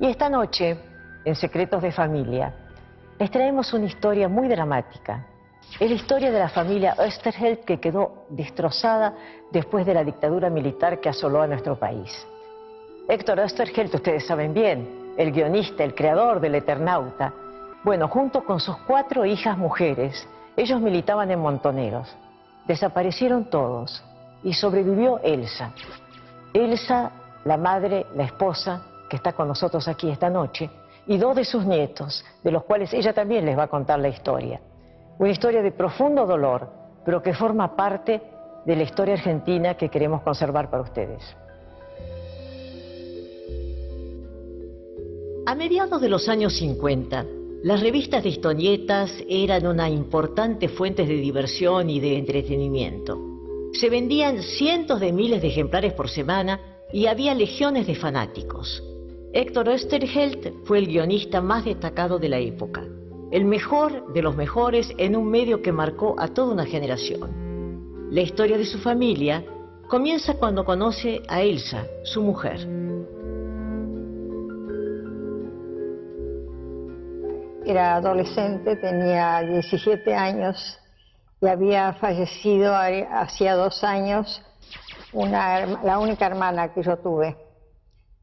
Y esta noche, en Secretos de Familia, les traemos una historia muy dramática. Es la historia de la familia Oesterheld, que quedó destrozada después de la dictadura militar que asoló a nuestro país. Héctor Oesterheld, ustedes saben bien, el guionista, el creador del Eternauta. Bueno, junto con sus 4 hijas mujeres, ellos militaban en Montoneros. Desaparecieron todos y sobrevivió Elsa. Elsa, la madre, la esposa, que está con nosotros aquí esta noche, y 2 de sus nietos, de los cuales ella también les va a contar la historia. Una historia de profundo dolor, pero que forma parte de la historia argentina que queremos conservar para ustedes. A mediados de los años 50, las revistas de historietas eran una importante fuente de diversión y de entretenimiento. Se vendían cientos de miles de ejemplares por semana y había legiones de fanáticos. Héctor Oesterheld fue el guionista más destacado de la época, el mejor de los mejores en un medio que marcó a toda una generación. La historia de su familia comienza cuando conoce a Elsa, su mujer. Era adolescente, tenía 17 años y había fallecido hacía 2 años la única hermana que yo tuve.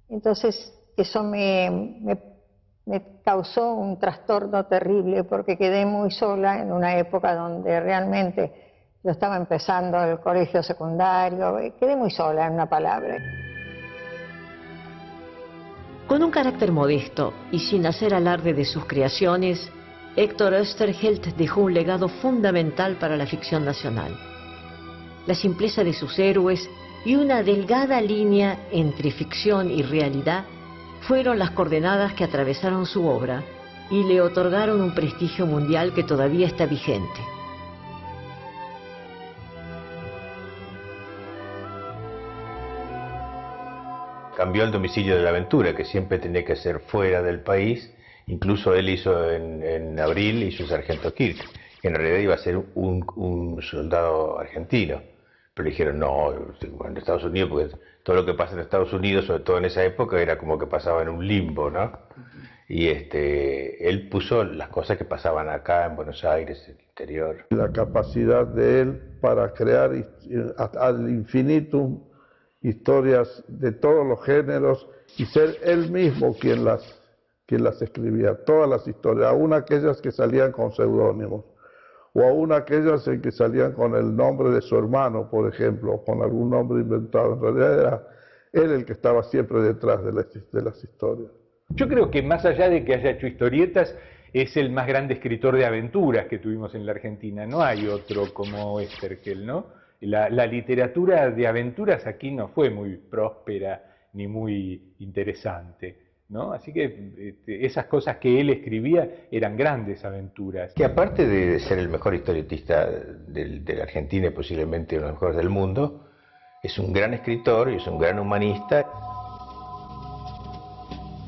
Entonces eso me causó un trastorno terrible porque quedé muy sola en una época donde realmente yo estaba empezando el colegio secundario, quedé muy sola en una palabra. Con un carácter modesto y sin hacer alarde de sus creaciones, Héctor Oesterheld dejó un legado fundamental para la ficción nacional. La simpleza de sus héroes y una delgada línea entre ficción y realidad fueron las coordenadas que atravesaron su obra y le otorgaron un prestigio mundial que todavía está vigente. Cambió el domicilio de la aventura, que siempre tenía que ser fuera del país. Incluso él hizo en abril, hizo Sargento Kirk, que en realidad iba a ser un soldado argentino. Pero dijeron, no, en Estados Unidos, porque todo lo que pasa en Estados Unidos, sobre todo en esa época, era como que pasaba en un limbo, ¿no? Y él puso las cosas que pasaban acá en Buenos Aires, en el interior. La capacidad de él para crear ad infinitum historias de todos los géneros y ser él mismo quien las escribía, todas las historias, aún aquellas que salían con seudónimos, o aún aquellas en que salían con el nombre de su hermano, por ejemplo, o con algún nombre inventado. En realidad era él el que estaba siempre detrás de las historias. Yo creo que más allá de que haya hecho historietas, es el más grande escritor de aventuras que tuvimos en la Argentina. No hay otro como Oesterheld, ¿no? La literatura de aventuras aquí no fue muy próspera ni muy interesante, ¿no? Así que esas cosas que él escribía eran grandes aventuras. Que aparte de ser el mejor historietista de la Argentina y posiblemente uno de los mejores del mundo, es un gran escritor y es un gran humanista.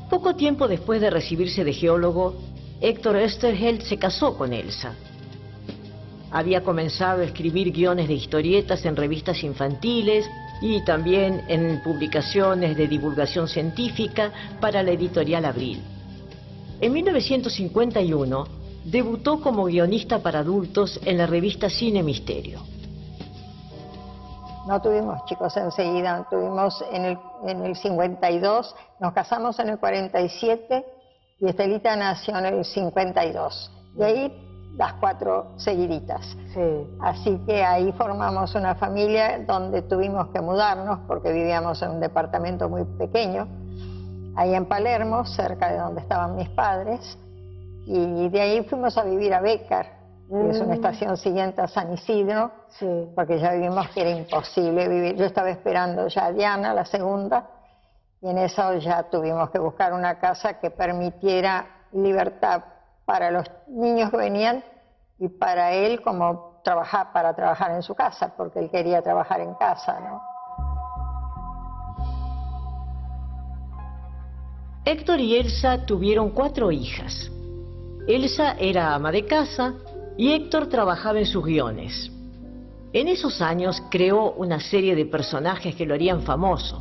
Poco tiempo después de recibirse de geólogo, Héctor Oesterheld se casó con Elsa. Había comenzado a escribir guiones de historietas en revistas infantiles y también en publicaciones de divulgación científica para la editorial Abril. En 1951 debutó como guionista para adultos en la revista Cine Misterio. No tuvimos chicos enseguida, tuvimos en el 52, nos casamos en el 47 y Estelita nació en el 52. Y ahí las 4 seguiditas. Sí. Así que ahí formamos una familia donde tuvimos que mudarnos porque vivíamos en un departamento muy pequeño, ahí en Palermo, cerca de donde estaban mis padres, y de ahí fuimos a vivir a Bécar, que es una estación siguiente a San Isidro, Sí. porque ya vimos que era imposible vivir. Yo estaba esperando ya a Diana, la segunda, y en eso ya tuvimos que buscar una casa que permitiera libertad para los niños que venían y para él como para trabajar en su casa, porque él quería trabajar en casa, ¿no? Héctor y Elsa tuvieron 4 hijas. Elsa era ama de casa y Héctor trabajaba en sus guiones. En esos años creó una serie de personajes que lo harían famoso.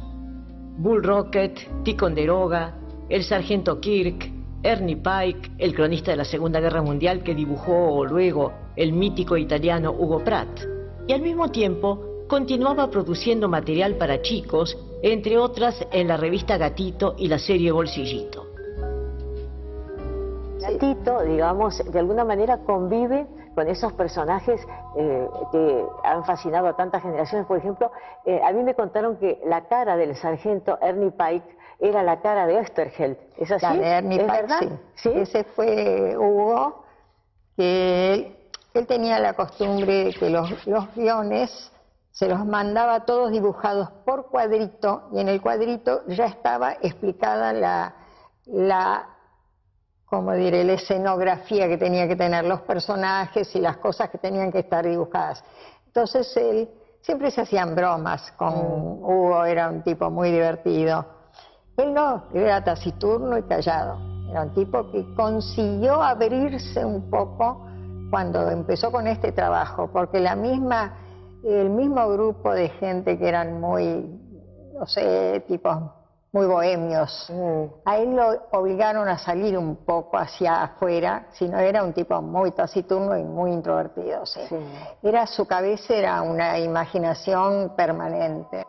Bull Rocket, Ticonderoga, el sargento Kirk, Ernie Pike, el cronista de la Segunda Guerra Mundial que dibujó luego el mítico italiano Hugo Pratt, y al mismo tiempo continuaba produciendo material para chicos, entre otras en la revista Gatito y la serie Bolsillito. Gatito, digamos, de alguna manera convive con esos personajes que han fascinado a tantas generaciones. Por ejemplo, a mí me contaron que la cara del sargento Ernie Pike era la cara de Oesterheld. ¿Es así? La de Ernie ¿Es Pike, verdad? sí. ¿Sí? Ese fue Hugo, que él tenía la costumbre de que los guiones se los mandaba todos dibujados por cuadrito, y en el cuadrito ya estaba explicada como diré, la escenografía que tenía que tener los personajes y las cosas que tenían que estar dibujadas. Entonces él siempre se hacían bromas con Hugo, era un tipo muy divertido. Él no, él era taciturno y callado. Era un tipo que consiguió abrirse un poco cuando empezó con este trabajo, porque el mismo grupo de gente que eran muy, no sé, tipos muy bohemios, a él lo obligaron a salir un poco hacia afuera, sino era un tipo muy taciturno y muy introvertido. ¿Sí? Sí. Su cabeza era una imaginación permanente.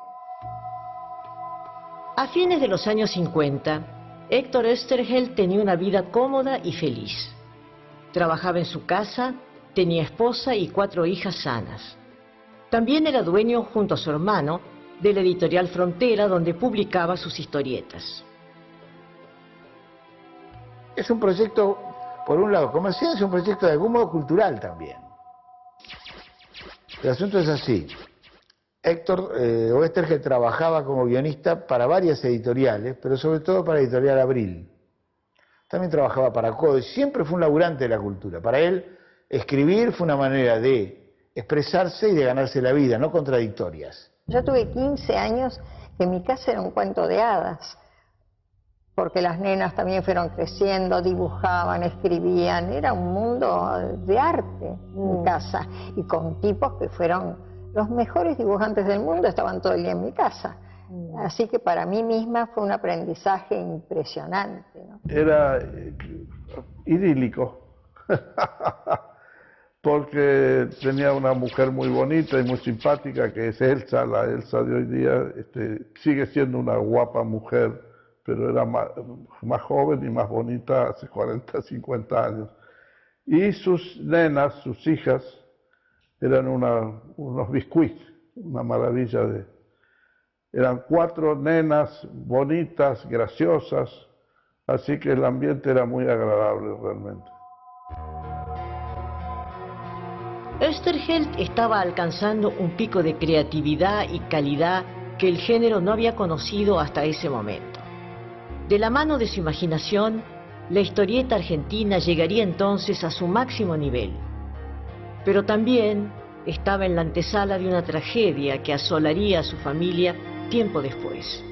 A fines de los años 50, Héctor Oesterheld tenía una vida cómoda y feliz. Trabajaba en su casa, tenía esposa y 4 hijas sanas. También era dueño, junto a su hermano, de la editorial Frontera, donde publicaba sus historietas. Es un proyecto, por un lado comercial, es un proyecto de algún modo cultural también. El asunto es así. Héctor Oesterheld trabajaba como guionista para varias editoriales, pero sobre todo para Editorial Abril. También trabajaba para Codo, siempre fue un laburante de la cultura. Para él, escribir fue una manera de expresarse y de ganarse la vida, no contradictorias. Yo tuve 15 años que mi casa era un cuento de hadas, porque las nenas también fueron creciendo, dibujaban, escribían, era un mundo de arte mi casa, y con tipos que fueron los mejores dibujantes del mundo, estaban todo el día en mi casa. Así que para mí misma fue un aprendizaje impresionante, ¿no? Era idílico, porque tenía una mujer muy bonita y muy simpática, que es Elsa. La Elsa de hoy día sigue siendo una guapa mujer, pero era más joven y más bonita hace 40, 50 años. Y sus nenas, sus hijas, eran unos biscuits, una maravilla Eran 4 nenas bonitas, graciosas, así que el ambiente era muy agradable realmente. Oesterheld estaba alcanzando un pico de creatividad y calidad que el género no había conocido hasta ese momento. De la mano de su imaginación, la historieta argentina llegaría entonces a su máximo nivel. Pero también estaba en la antesala de una tragedia que asolaría a su familia tiempo después.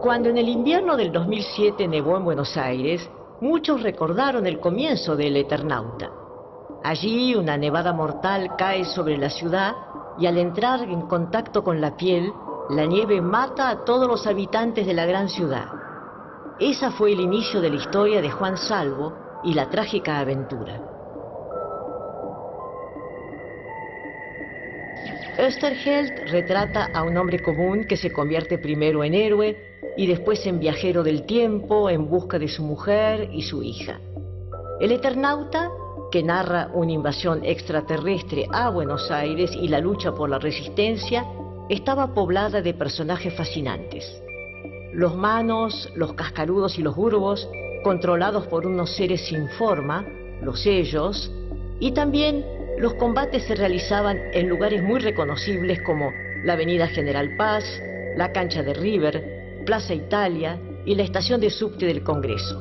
Cuando en el invierno del 2007 nevó en Buenos Aires, muchos recordaron el comienzo del Eternauta. Allí una nevada mortal cae sobre la ciudad y al entrar en contacto con la piel, la nieve mata a todos los habitantes de la gran ciudad. Esa fue el inicio de la historia de Juan Salvo y la trágica aventura. Oesterheld retrata a un hombre común que se convierte primero en héroe y después en viajero del tiempo en busca de su mujer y su hija. El Eternauta, que narra una invasión extraterrestre a Buenos Aires y la lucha por la resistencia, estaba poblada de personajes fascinantes. Los manos, los cascarudos y los burbos, controlados por unos seres sin forma, los sellos, y también los combates se realizaban en lugares muy reconocibles como la avenida General Paz, la cancha de River, Plaza Italia y la estación de subte del Congreso.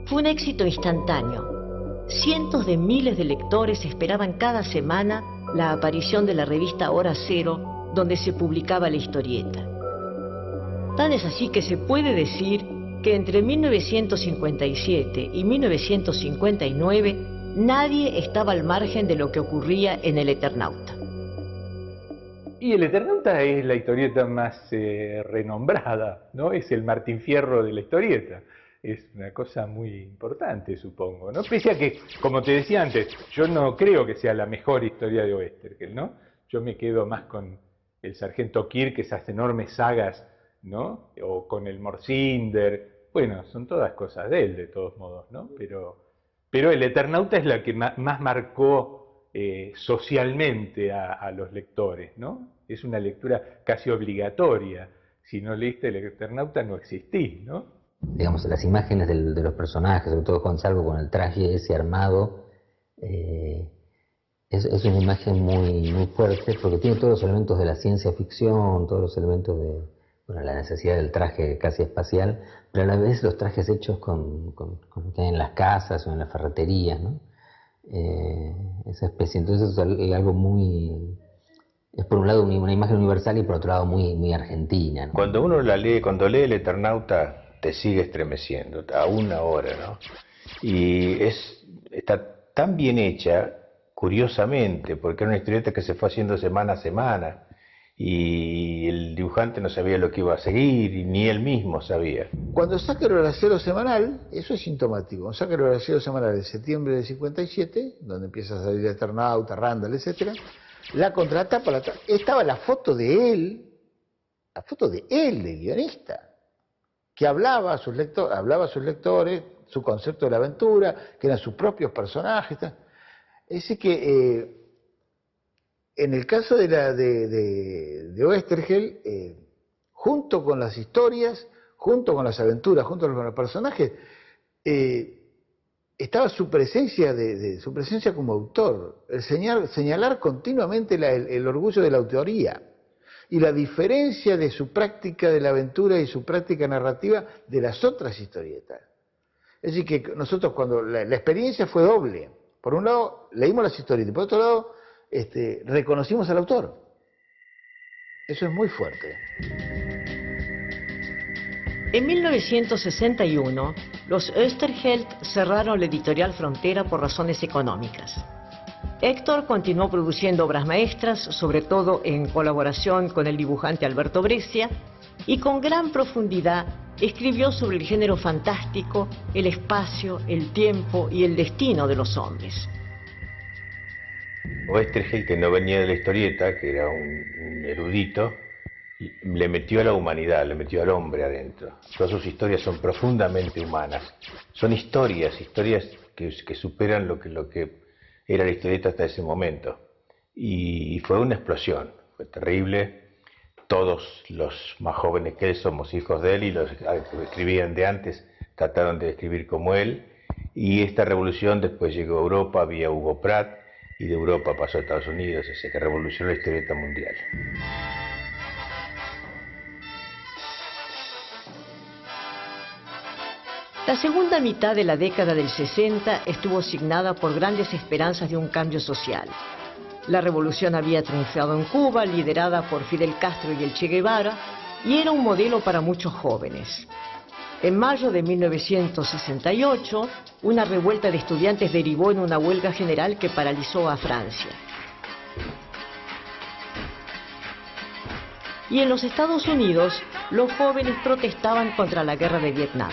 Fue un éxito instantáneo. Cientos de miles de lectores esperaban cada semana la aparición de la revista Hora Cero, donde se publicaba la historieta. Tan es así que se puede decir que entre 1957 y 1959 nadie estaba al margen de lo que ocurría en El Eternauta. Y El Eternauta es la historieta más renombrada, ¿no? Es el Martín Fierro de la historieta. Es una cosa muy importante, supongo, ¿no? Pese a que, como te decía antes, yo no creo que sea la mejor historia de Oesterheld, ¿no? Yo me quedo más con el Sargento Kirk, esas enormes sagas, ¿no? O con el Morcinder. Bueno, son todas cosas de él, de todos modos, ¿no? Pero El Eternauta es la que más marcó socialmente a los lectores, ¿no? Es una lectura casi obligatoria. Si no leíste El Eternauta no existís, ¿no? Digamos, las imágenes de los personajes, sobre todo Juan Salvo con el traje ese armado, es una imagen muy fuerte porque tiene todos los elementos de la ciencia ficción, todos los elementos de la necesidad del traje casi espacial, pero a la vez los trajes hechos con que hay en las casas o en las ferreterías, ¿no? Esa especie, entonces es algo muy... Es por un lado una imagen universal y por otro lado muy argentina, ¿no? Cuando uno la lee, cuando lee El Eternauta, te sigue estremeciendo, aún ahora, ¿no? Y está tan bien hecha, curiosamente, porque era una historieta que se fue haciendo semana a semana, y el dibujante no sabía lo que iba a seguir, y ni él mismo sabía. Cuando saca el Horacero semanal, eso es sintomático. Cuando saca el Horacero semanal de septiembre del 57, donde empieza a salir Eternauta, Randall, etc., la contratapa, estaba la foto de él, del guionista, que hablaba a sus lectores, su concepto de la aventura, que eran sus propios personajes. Es decir que en el caso de Oesterheld, junto con las historias, junto con las aventuras, junto con los personajes, estaba su presencia su presencia como autor, el señalar continuamente el orgullo de la autoría y la diferencia de su práctica de la aventura y su práctica narrativa de las otras historietas. Es decir, que nosotros cuando la experiencia fue doble. Por un lado, leímos las historietas y por otro lado, reconocimos al autor. Eso es muy fuerte. En 1961, los Oesterheld cerraron la editorial Frontera por razones económicas. Héctor continuó produciendo obras maestras, sobre todo en colaboración con el dibujante Alberto Brescia, y con gran profundidad escribió sobre el género fantástico, el espacio, el tiempo y el destino de los hombres. Oesterheld, que no venía de la historieta, que era un erudito, le metió a la humanidad, le metió al hombre adentro. Todas sus historias son profundamente humanas. Son historias que superan lo que era la historieta hasta ese momento. Y fue una explosión, fue terrible. Todos los más jóvenes que él somos hijos de él y los que escribían de antes trataron de escribir como él. Y esta revolución después llegó a Europa vía Hugo Pratt y de Europa pasó a Estados Unidos, así que revolucionó la historieta mundial. La segunda mitad de la década del 60 estuvo signada por grandes esperanzas de un cambio social. La revolución había triunfado en Cuba, liderada por Fidel Castro y el Che Guevara, y era un modelo para muchos jóvenes. En mayo de 1968, una revuelta de estudiantes derivó en una huelga general que paralizó a Francia. Y en los Estados Unidos, los jóvenes protestaban contra la guerra de Vietnam.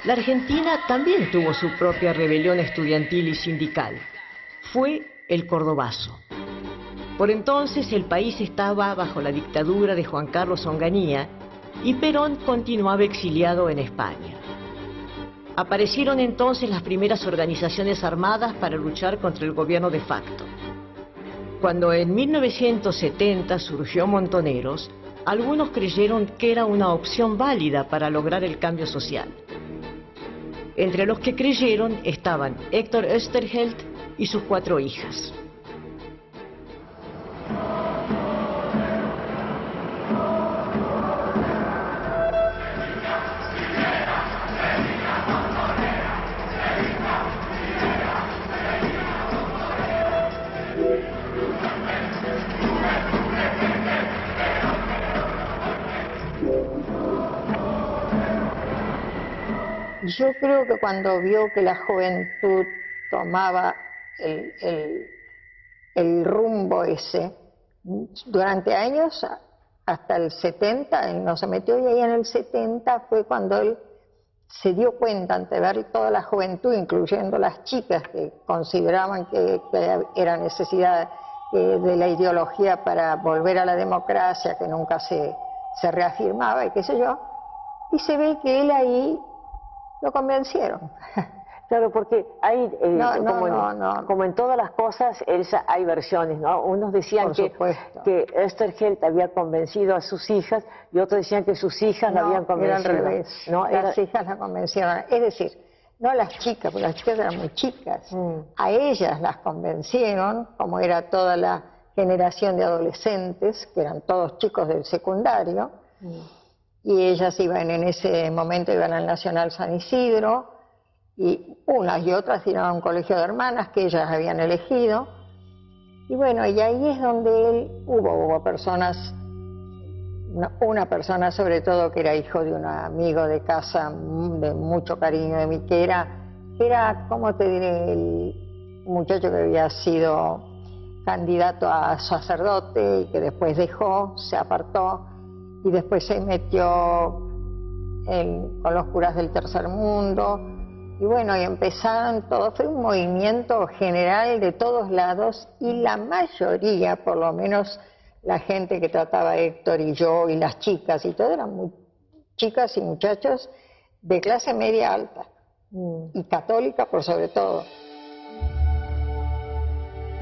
La Argentina también tuvo su propia rebelión estudiantil y sindical. Fue el Cordobazo. Por entonces el país estaba bajo la dictadura de Juan Carlos Onganía y Perón continuaba exiliado en España. Aparecieron entonces las primeras organizaciones armadas para luchar contra el gobierno de facto. Cuando en 1970 surgió Montoneros, algunos creyeron que era una opción válida para lograr el cambio social. Entre los que creyeron estaban Héctor Oesterheld y sus 4 hijas. Yo creo que cuando vio que la juventud tomaba el rumbo ese, durante años, hasta el 70, él no se metió, y ahí en el 70 fue cuando él se dio cuenta, ante ver toda la juventud, incluyendo las chicas que consideraban que era necesidad de la ideología para volver a la democracia, que nunca se reafirmaba y qué sé yo, y se ve que él ahí lo convencieron. Claro, porque hay, como en todas las cosas, Elsa, hay versiones, ¿no? Unos decían que Oesterheld había convencido a sus hijas y otros decían que sus hijas la habían convencido. Era al revés. ¿No? Las hijas la convencieron. Es decir, no las chicas, porque las chicas eran muy chicas. A ellas las convencieron, como era toda la generación de adolescentes, que eran todos chicos del secundario, y ellas iban en ese momento, iban al Nacional San Isidro, y unas y otras iban a un colegio de hermanas que ellas habían elegido, y bueno, y ahí es donde él hubo personas, una persona sobre todo que era hijo de un amigo de casa de mucho cariño de mí, que era, ¿cómo te diré?, el muchacho que había sido candidato a sacerdote y que después dejó, se apartó y después se metió con los curas del tercer mundo. Y bueno, y empezaron todo, fue un movimiento general de todos lados, y la mayoría, por lo menos la gente que trataba a Héctor y yo y las chicas y todo, eran muy chicas y muchachos de clase media alta y católica por sobre todo.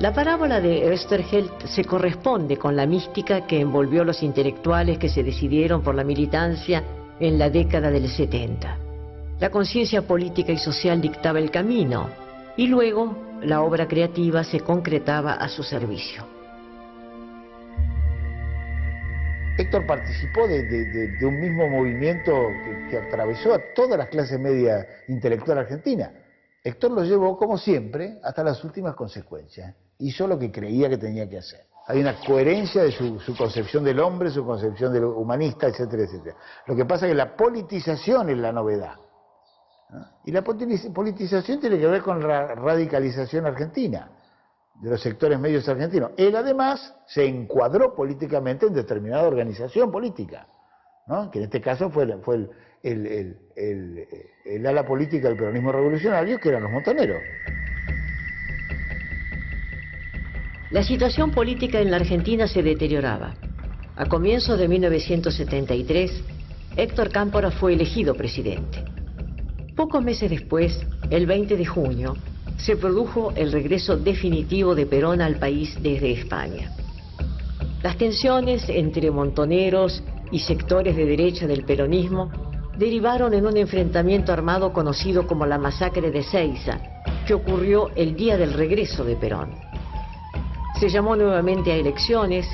La parábola de Oesterheld se corresponde con la mística que envolvió a los intelectuales que se decidieron por la militancia en la década del 70. La conciencia política y social dictaba el camino, y luego la obra creativa se concretaba a su servicio. Héctor participó de un mismo movimiento que atravesó a todas las clases media intelectual argentina. Héctor lo llevó, como siempre, hasta las últimas consecuencias. Hizo lo que creía que tenía que hacer. Hay una coherencia de su concepción del hombre, su concepción del humanista, etcétera, etcétera. Lo que pasa es que la politización es la novedad. Y la politización tiene que ver con la radicalización argentina, de los sectores medios argentinos. Él además se encuadró políticamente en determinada organización política, ¿no? Que en este caso fue el ala política del peronismo revolucionario, que eran los Montoneros. La situación política en la Argentina se deterioraba. A comienzos de 1973, Héctor Cámpora fue elegido presidente. Pocos meses después, el 20 de junio, se produjo el regreso definitivo de Perón al país desde España. Las tensiones entre montoneros y sectores de derecha del peronismo derivaron en un enfrentamiento armado conocido como la masacre de Seiza, que ocurrió el día del regreso de Perón. Se llamó nuevamente a elecciones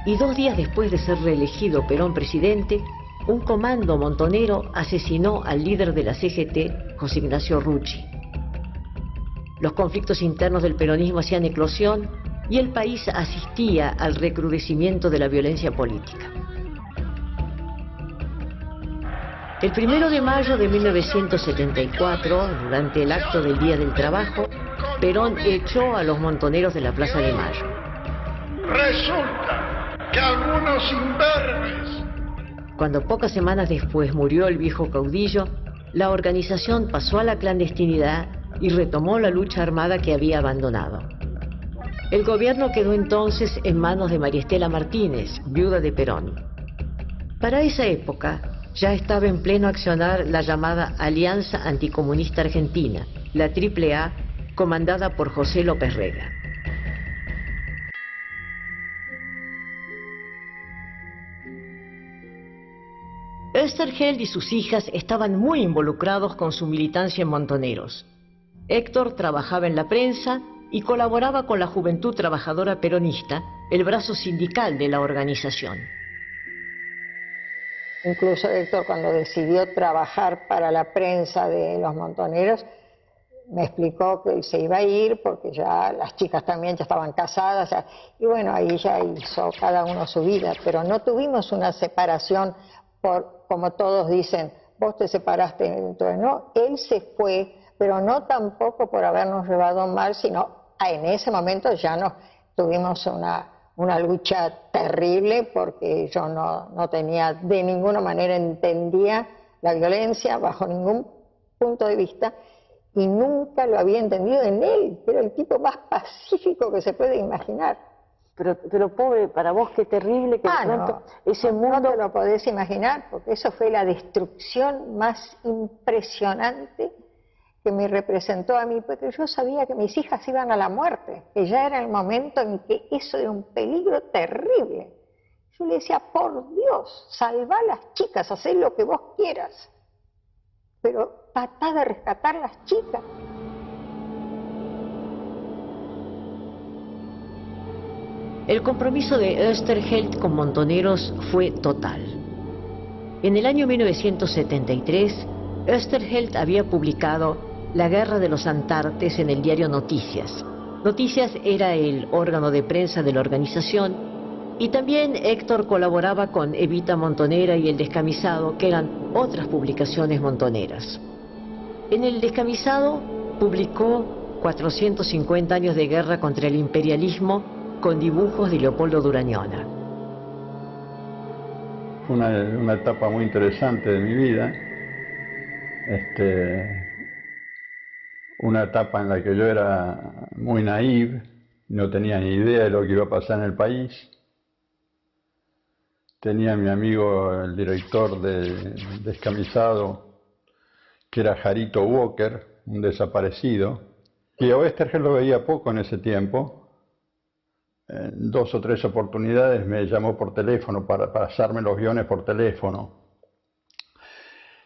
y 2 días después de ser reelegido Perón presidente, un comando montonero asesinó al líder de la CGT, José Ignacio Rucci. Los conflictos internos del peronismo hacían eclosión y el país asistía al recrudecimiento de la violencia política. El 1 de mayo de 1974, durante el acto del Día del Trabajo, Perón echó a los montoneros de la Plaza de Mayo. Resulta que algunos imberbes. Cuando pocas semanas después murió el viejo caudillo, la organización pasó a la clandestinidad y retomó la lucha armada que había abandonado. El gobierno quedó entonces en manos de María Estela Martínez, viuda de Perón. Para esa época ya estaba en pleno accionar la llamada Alianza Anticomunista Argentina, la AAA, comandada por José López Rega. Oesterheld y sus hijas estaban muy involucrados con su militancia en Montoneros. Héctor trabajaba en la prensa y colaboraba con la Juventud Trabajadora Peronista, el brazo sindical de la organización. Incluso Héctor, cuando decidió trabajar para la prensa de los Montoneros, me explicó que él se iba a ir porque ya las chicas también ya estaban casadas, y bueno, ahí ya hizo cada uno su vida, pero no tuvimos una separación por, como todos dicen, vos te separaste, entonces no, él se fue, pero no tampoco por habernos llevado mal, sino en ese momento ya no tuvimos una lucha terrible porque yo no tenía, de ninguna manera entendía la violencia bajo ningún punto de vista, y nunca lo había entendido en él, que era el tipo más pacífico que se puede imaginar. Pero pobre, para vos qué terrible que de pronto ese mundo... No te lo podés imaginar, porque eso fue la destrucción más impresionante que me representó a mí, porque yo sabía que mis hijas iban a la muerte, que ya era el momento en que eso era un peligro terrible. Yo le decía, por Dios, salvá a las chicas, hacé lo que vos quieras, pero tratá de rescatar a las chicas. El compromiso de Oesterheld con Montoneros fue total. En el año 1973, Oesterheld había publicado La Guerra de los Antartes en el diario Noticias. Noticias era el órgano de prensa de la organización, y también Héctor colaboraba con Evita Montonera y El Descamisado, que eran otras publicaciones montoneras. En El Descamisado publicó 450 años de guerra contra el imperialismo con dibujos de Leopoldo Durañona. Fue una etapa muy interesante de mi vida. Una etapa en la que yo era muy naïve, no tenía ni idea de lo que iba a pasar en el país. Tenía a mi amigo, el director de Descamisado, que era Jarito Walker, un desaparecido, y a Oesterheld lo veía poco en ese tiempo. En 2 o 3 oportunidades me llamó por teléfono para pasarme los guiones por teléfono.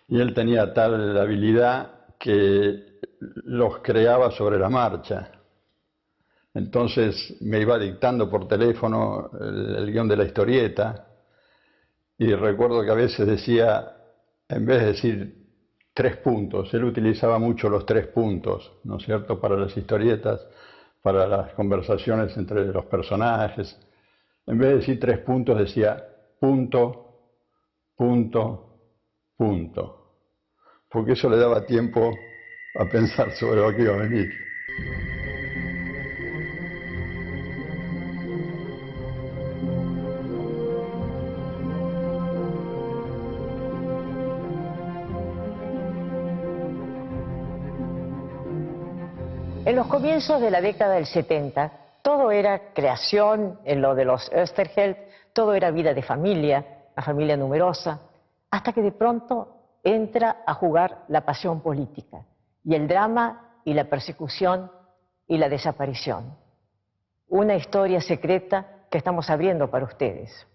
Y él tenía tal habilidad que los creaba sobre la marcha. Entonces me iba dictando por teléfono el guión de la historieta, y recuerdo que a veces decía, en vez de decir 3 puntos, él utilizaba mucho los 3 puntos, ¿no es cierto?, para las historietas, para las conversaciones entre los personajes. En vez de decir 3 puntos, decía punto, punto, punto, porque eso le daba tiempo a pensar sobre lo que iba a venir. En los comienzos de la década del 70, todo era creación, en lo de los Oesterheld, todo era vida de familia, una familia numerosa, hasta que de pronto entra a jugar la pasión política, y el drama y la persecución y la desaparición. Una historia secreta que estamos abriendo para ustedes.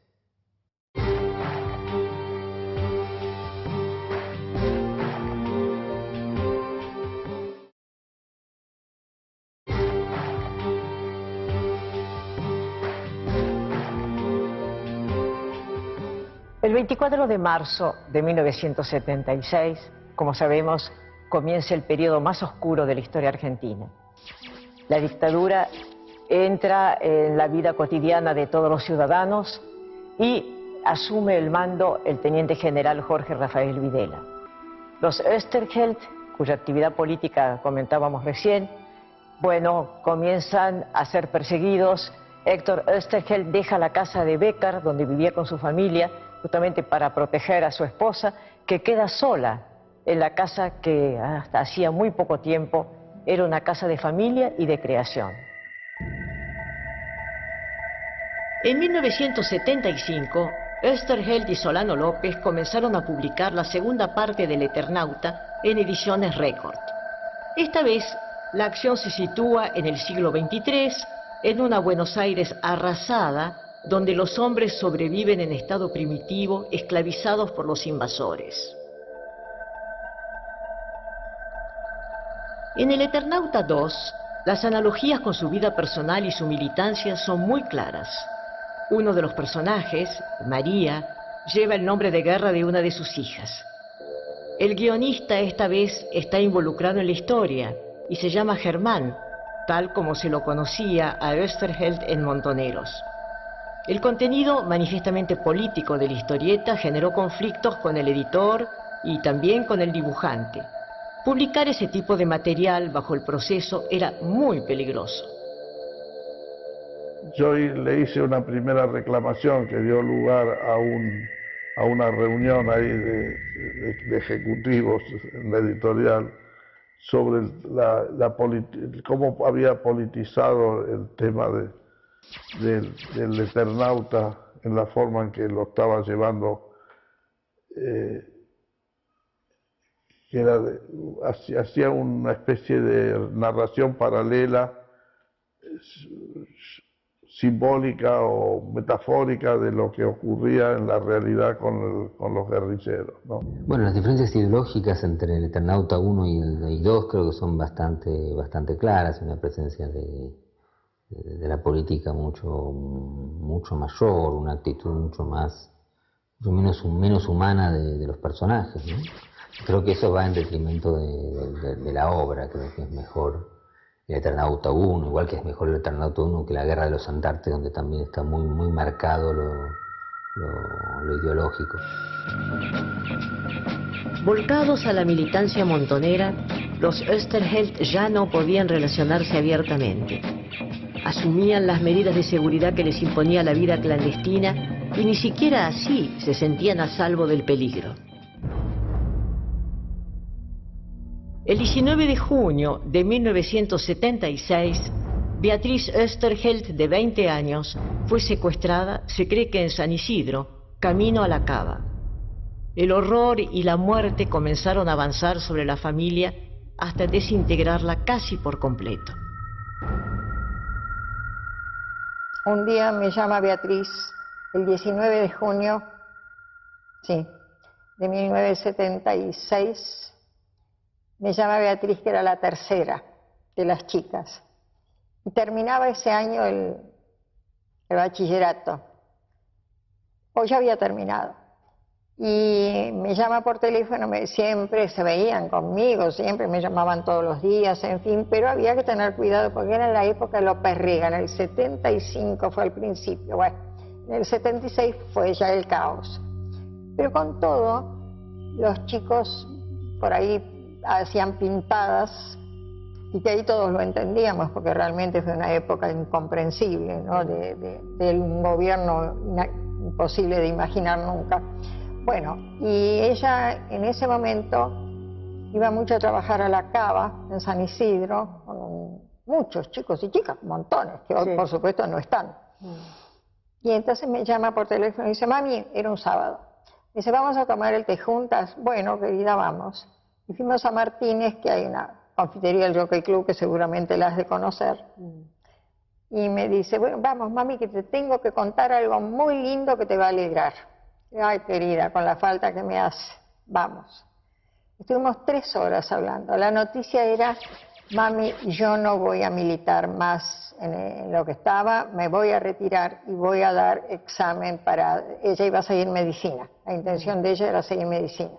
El 24 de marzo de 1976, como sabemos, comienza el periodo más oscuro de la historia argentina. La dictadura entra en la vida cotidiana de todos los ciudadanos y asume el mando el teniente general Jorge Rafael Videla. Los Oesterheld, cuya actividad política comentábamos recién, bueno, comienzan a ser perseguidos. Héctor Oesterheld deja la casa de Bécar, donde vivía con su familia, justamente para proteger a su esposa, que queda sola en la casa que hasta hacía muy poco tiempo era una casa de familia y de creación. En 1975, Oesterheld y Solano López comenzaron a publicar la segunda parte del Eternauta en Ediciones Record. Esta vez, la acción se sitúa en el siglo XXIII, en una Buenos Aires arrasada donde los hombres sobreviven en estado primitivo, esclavizados por los invasores. En El Eternauta 2, las analogías con su vida personal y su militancia son muy claras. Uno de los personajes, María, lleva el nombre de guerra de una de sus hijas. El guionista esta vez está involucrado en la historia y se llama Germán, tal como se lo conocía a Oesterheld en Montoneros. El contenido manifiestamente político de la historieta generó conflictos con el editor y también con el dibujante. Publicar ese tipo de material bajo el proceso era muy peligroso. Yo le hice una primera reclamación que dio lugar a una reunión ahí de ejecutivos en la editorial sobre cómo había politizado el tema del Eternauta en la forma en que lo estaba llevando, que era hacía una especie de narración paralela, simbólica o metafórica de lo que ocurría en la realidad con los guerrilleros, ¿no? Bueno, las diferencias ideológicas entre el Eternauta 1 y 2 creo que son bastante claras, una presencia de la política mucho mayor, una actitud mucho menos humana de los personajes, ¿no? Creo que eso va en detrimento de la obra. Creo que es mejor el Eternauta 1, igual que es mejor el Eternauta 1 que la Guerra de los Antartes, donde también está muy marcado lo ideológico. Volcados a la militancia montonera, los Oesterheld ya no podían relacionarse abiertamente. Asumían las medidas de seguridad que les imponía la vida clandestina y ni siquiera así se sentían a salvo del peligro. El 19 de junio de 1976, Beatriz Oesterheld, de 20 años, fue secuestrada, se cree que en San Isidro, camino a la Cava. El horror y la muerte comenzaron a avanzar sobre la familia hasta desintegrarla casi por completo. Un día me llama Beatriz, el 19 de junio, de 1976, me llama Beatriz, que era la tercera de las chicas. Y terminaba ese año el bachillerato. O ya había terminado. Y me llama por teléfono, siempre se veían conmigo, siempre me llamaban todos los días, en fin, pero había que tener cuidado porque era la época de López Rega, en el 75 fue al principio, bueno, en el 76 fue ya el caos. Pero con todo, los chicos por ahí hacían pintadas, y que ahí todos lo entendíamos, porque realmente fue una época incomprensible, ¿no? de un gobierno imposible de imaginar nunca. Bueno, y ella en ese momento iba mucho a trabajar a la Cava, en San Isidro, con muchos chicos y chicas, montones, que hoy por supuesto no están. Y entonces me llama por teléfono y dice, mami, era un sábado, me dice, vamos a tomar el té juntas. Bueno, querida, vamos. Y fuimos a Martínez, que hay una confitería del Jockey Club que seguramente la has de conocer. Y me dice, bueno, vamos, mami, que te tengo que contar algo muy lindo que te va a alegrar. Y, ay, querida, con la falta que me hace, vamos. Estuvimos 3 horas hablando. La noticia era, mami, yo no voy a militar más en lo que estaba, me voy a retirar y voy a dar examen para... Ella iba a seguir medicina, la intención de ella era seguir medicina.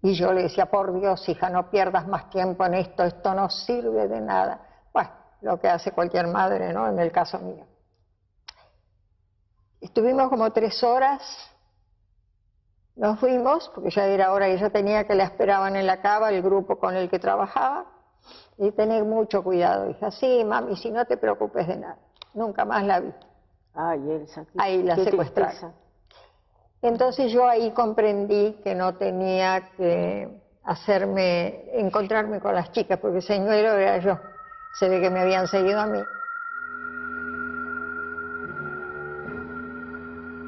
Y yo le decía, por Dios, hija, no pierdas más tiempo en esto, esto no sirve de nada. Bueno, lo que hace cualquier madre, ¿no? En el caso mío. Estuvimos como 3 horas, nos fuimos, porque ya era hora, ella tenía que la esperaban en la Cava, el grupo con el que trabajaba, y tener mucho cuidado, hija. Sí, mami, si no te preocupes de nada. Nunca más la vi. Ay, Elsa, ahí la secuestraron. Entonces yo ahí comprendí que no tenía que encontrarme con las chicas, porque el señuelo era yo. Se ve que me habían seguido a mí.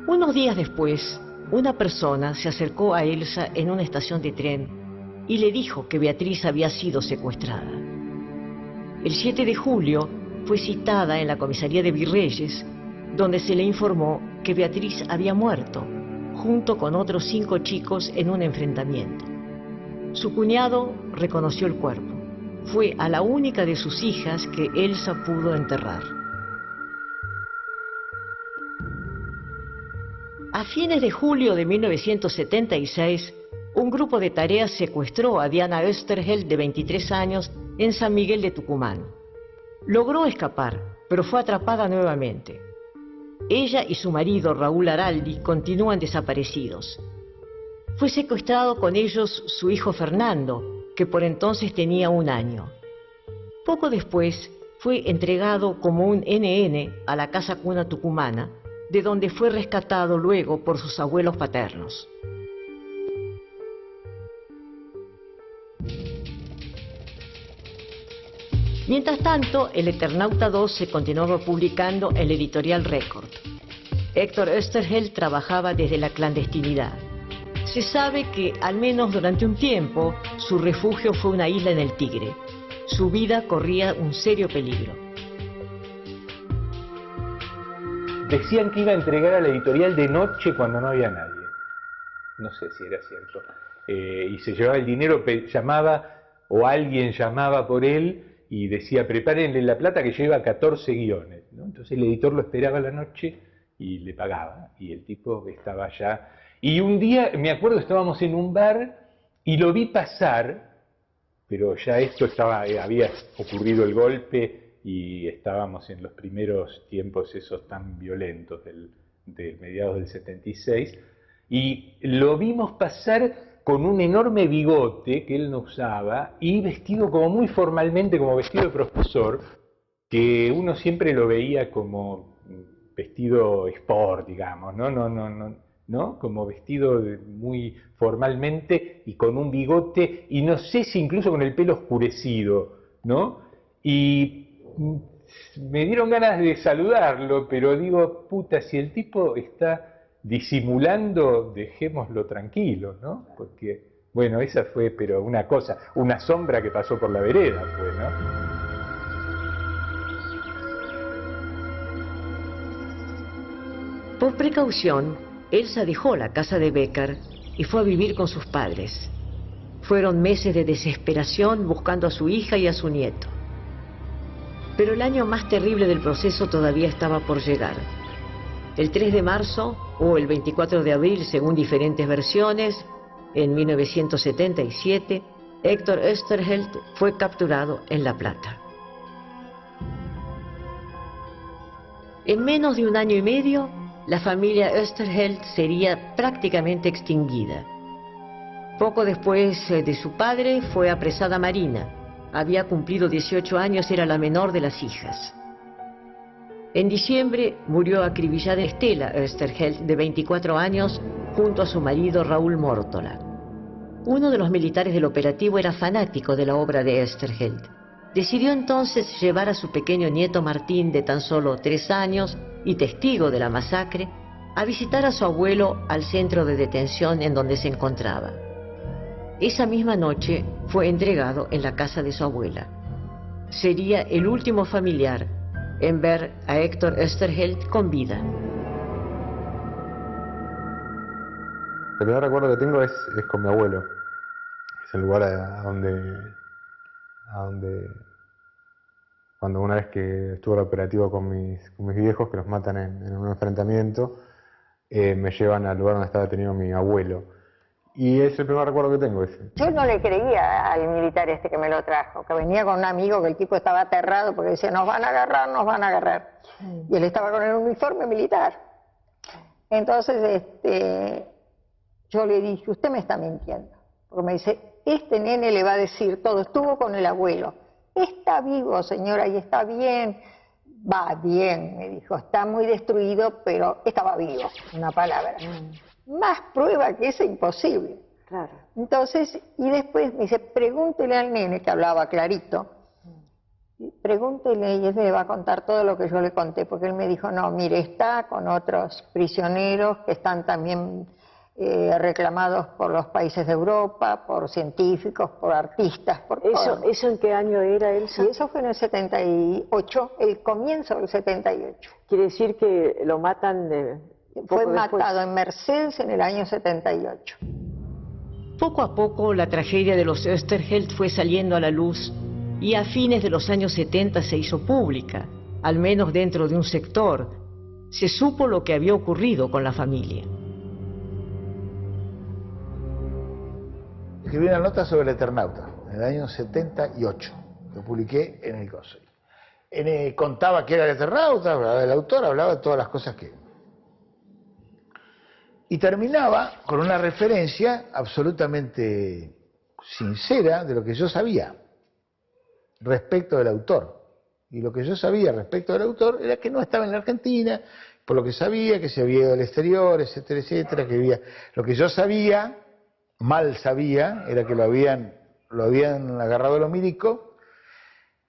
Unos días después, una persona se acercó a Elsa en una estación de tren y le dijo que Beatriz había sido secuestrada. El 7 de julio fue citada en la comisaría de Virreyes donde se le informó que Beatriz había muerto, junto con otros 5 chicos en un enfrentamiento. Su cuñado reconoció el cuerpo. Fue a la única de sus hijas que Elsa pudo enterrar. A fines de julio de 1976, un grupo de tareas secuestró a Diana Oesterheld, de 23 años, en San Miguel de Tucumán. Logró escapar, pero fue atrapada nuevamente. Ella y su marido, Raúl Araldi, continúan desaparecidos. Fue secuestrado con ellos su hijo Fernando, que por entonces tenía 1 año. Poco después, fue entregado como un NN a la Casa Cuna tucumana, de donde fue rescatado luego por sus abuelos paternos. Mientras tanto, el Eternauta 2 se continuaba publicando en la editorial Record. Héctor Oesterheld trabajaba desde la clandestinidad. Se sabe que, al menos durante un tiempo, su refugio fue una isla en el Tigre. Su vida corría un serio peligro. Decían que iba a entregar a la editorial de noche cuando no había nadie. No sé si era cierto. Y se llevaba el dinero, llamaba, o alguien llamaba por él, y decía, prepárenle la plata que lleva 14 guiones, ¿no? Entonces el editor lo esperaba a la noche y le pagaba, y el tipo estaba allá. Y un día, me acuerdo, estábamos en un bar y lo vi pasar, pero ya esto estaba, había ocurrido el golpe y estábamos en los primeros tiempos esos tan violentos de mediados del 76, y lo vimos pasar con un enorme bigote que él no usaba y vestido como muy formalmente, como vestido de profesor, que uno siempre lo veía como vestido sport, digamos, ¿no? Como vestido muy formalmente y con un bigote, y no sé si incluso con el pelo oscurecido, ¿no? Y me dieron ganas de saludarlo, pero digo, puta, si el tipo está disimulando, dejémoslo tranquilo, ¿no? Porque, bueno, esa fue, pero una cosa, una sombra que pasó por la vereda, pues, ¿no? Por precaución, Elsa dejó la casa de Becker y fue a vivir con sus padres. Fueron meses de desesperación buscando a su hija y a su nieto. Pero el año más terrible del proceso todavía estaba por llegar. El 3 de marzo o el 24 de abril, según diferentes versiones, en 1977, Héctor Oesterheld fue capturado en La Plata. En menos de 1 año y medio, la familia Oesterheld sería prácticamente extinguida. Poco después de su padre fue apresada Marina. Había cumplido 18 años, era la menor de las hijas. En diciembre murió acribillada Estela Oesterheld, de 24 años, junto a su marido Raúl Mórtola. Uno de los militares del operativo era fanático de la obra de Oesterheld. Decidió entonces llevar a su pequeño nieto Martín, de tan solo 3 años, y testigo de la masacre, a visitar a su abuelo al centro de detención en donde se encontraba. Esa misma noche fue entregado en la casa de su abuela. Sería el último familiar en ver a Héctor Oesterheld con vida. El primer recuerdo que tengo es con mi abuelo. Es el lugar a donde cuando una vez que estuvo el operativo con mis viejos, que los matan en un enfrentamiento, me llevan al lugar donde estaba detenido mi abuelo. Y es el primer recuerdo que tengo ese. Yo no le creía al militar este que me lo trajo, que venía con un amigo, que el tipo estaba aterrado porque decía, nos van a agarrar, nos van a agarrar. Y él estaba con el uniforme militar. Entonces yo le dije, usted me está mintiendo. Porque me dice, este nene le va a decir todo, estuvo con el abuelo. Está vivo, señora, y está bien. Va bien, me dijo, está muy destruido, pero estaba vivo, una palabra. Más prueba que esa, imposible. Claro. Entonces, y después me dice, pregúntele al nene, que hablaba clarito, pregúntele y él le va a contar todo lo que yo le conté, porque él me dijo, no, mire, está con otros prisioneros que están también reclamados por los países de Europa, por científicos, por artistas, por todo. ¿Eso en qué año era, Elsa? Y eso fue en el 78, el comienzo del 78. Quiere decir que lo matan Fue matado en Mercedes en el año 78. Poco a poco la tragedia de los Oesterheld fue saliendo a la luz y a fines de los años 70 se hizo pública, al menos dentro de un sector. Se supo lo que había ocurrido con la familia. Escribí una nota sobre el Eternauta en el año 78, que publiqué en el coso. Contaba que era el Eternauta, el autor hablaba de todas las cosas que... Y terminaba con una referencia absolutamente sincera de lo que yo sabía respecto del autor. Y lo que yo sabía respecto del autor era que no estaba en la Argentina, por lo que sabía, que se había ido al exterior, etcétera, etcétera, que había... Lo que yo sabía, mal sabía, era que lo habían agarrado a los milicos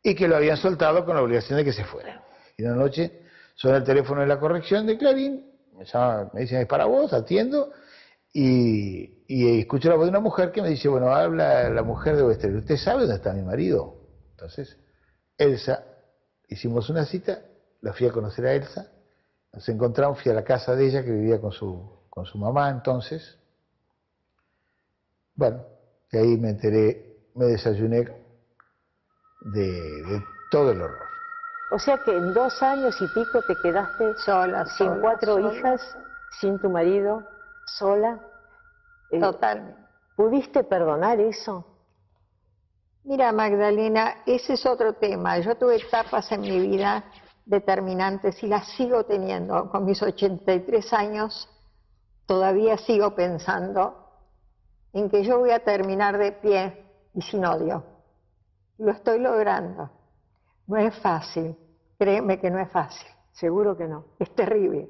y que lo habían soltado con la obligación de que se fuera. Y una noche suena el teléfono de la corrección de Clarín, me dicen, es para vos, atiendo, y escucho la voz de una mujer que me dice, bueno, habla la mujer de Oesterheld, ¿usted sabe dónde está mi marido? Entonces, Elsa, hicimos una cita, la fui a conocer a Elsa, nos encontramos, fui a la casa de ella que vivía con su mamá entonces. Bueno, y ahí me enteré, me desayuné de todo el horror. O sea que en 2 años y pico te quedaste sola, sin 4 hijas, sin tu marido, sola. Totalmente. ¿Pudiste perdonar eso? Mira, Magdalena, ese es otro tema. Yo tuve etapas en mi vida determinantes y las sigo teniendo. Con mis 83 años todavía sigo pensando en que yo voy a terminar de pie y sin odio. Lo estoy logrando. No es fácil, créeme que no es fácil. Seguro que no. Es terrible.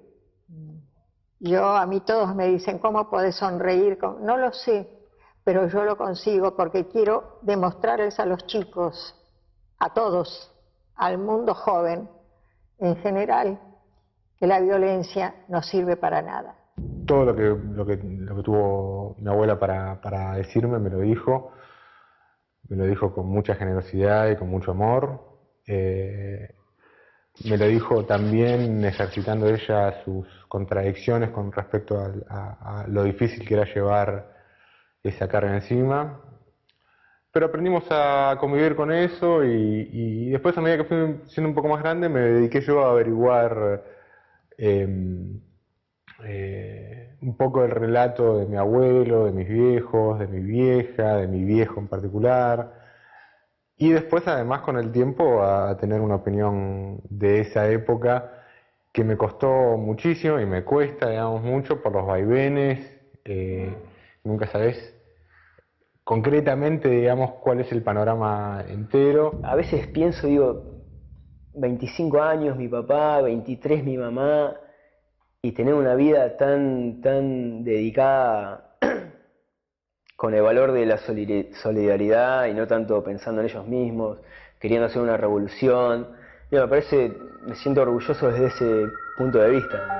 A mí todos me dicen, ¿cómo podés sonreír? No lo sé, pero yo lo consigo porque quiero demostrarles a los chicos, a todos, al mundo joven en general, que la violencia no sirve para nada. Todo lo que tuvo mi abuela para decirme me lo dijo con mucha generosidad y con mucho amor. Me lo dijo también ejercitando ella sus contradicciones con respecto a lo difícil que era llevar esa carga encima. Pero aprendimos a convivir con eso y después, a medida que fui siendo un poco más grande, me dediqué yo a averiguar un poco el relato de mi abuelo, de mis viejos, de mi vieja, de mi viejo en particular. Y después, además, con el tiempo, a tener una opinión de esa época que me costó muchísimo y me cuesta, digamos, mucho por los vaivenes. Nunca sabés concretamente, digamos, cuál es el panorama entero. A veces pienso, digo, 25 años mi papá, 23 mi mamá, y tener una vida tan dedicada con el valor de la solidaridad y no tanto pensando en ellos mismos, queriendo hacer una revolución. Me siento orgulloso desde ese punto de vista.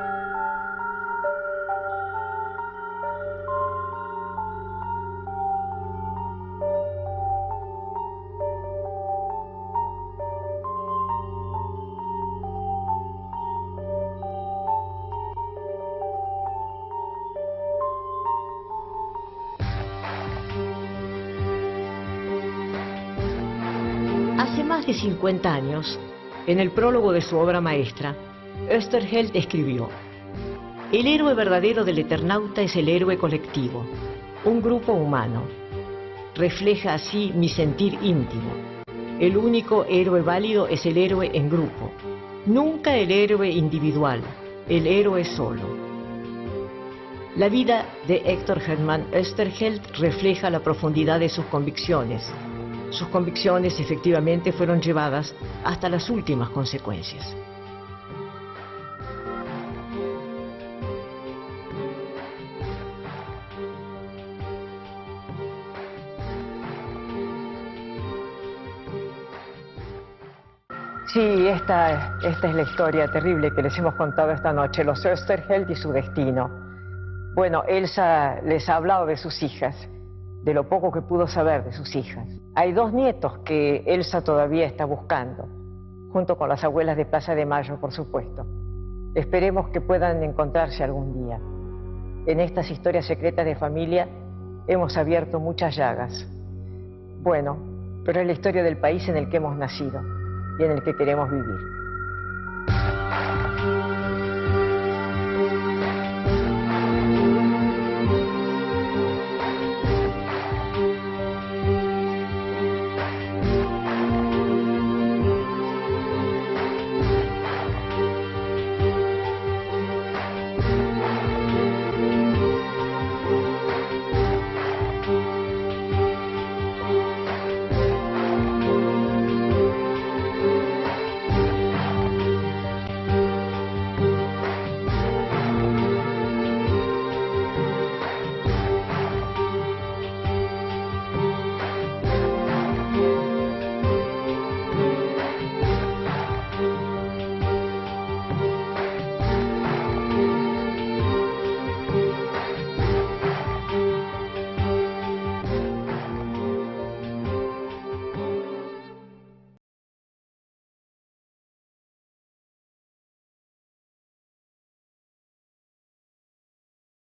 Hace más de 50 años, en el prólogo de su obra maestra, Oesterheld escribió: el héroe verdadero del Eternauta es el héroe colectivo, un grupo humano. Refleja así mi sentir íntimo. El único héroe válido es el héroe en grupo, nunca el héroe individual, el héroe solo. La vida de Hector Hermann Oesterheld refleja la profundidad de sus convicciones. Sus convicciones efectivamente fueron llevadas hasta las últimas consecuencias. Sí, esta es la historia terrible que les hemos contado esta noche, los Oesterheld y su destino. Bueno, Elsa les ha hablado de sus hijas, de lo poco que pudo saber de sus hijas. Hay 2 nietos que Elsa todavía está buscando, junto con las abuelas de Plaza de Mayo, por supuesto. Esperemos que puedan encontrarse algún día. En estas historias secretas de familia hemos abierto muchas llagas. Bueno, pero es la historia del país en el que hemos nacido y en el que queremos vivir.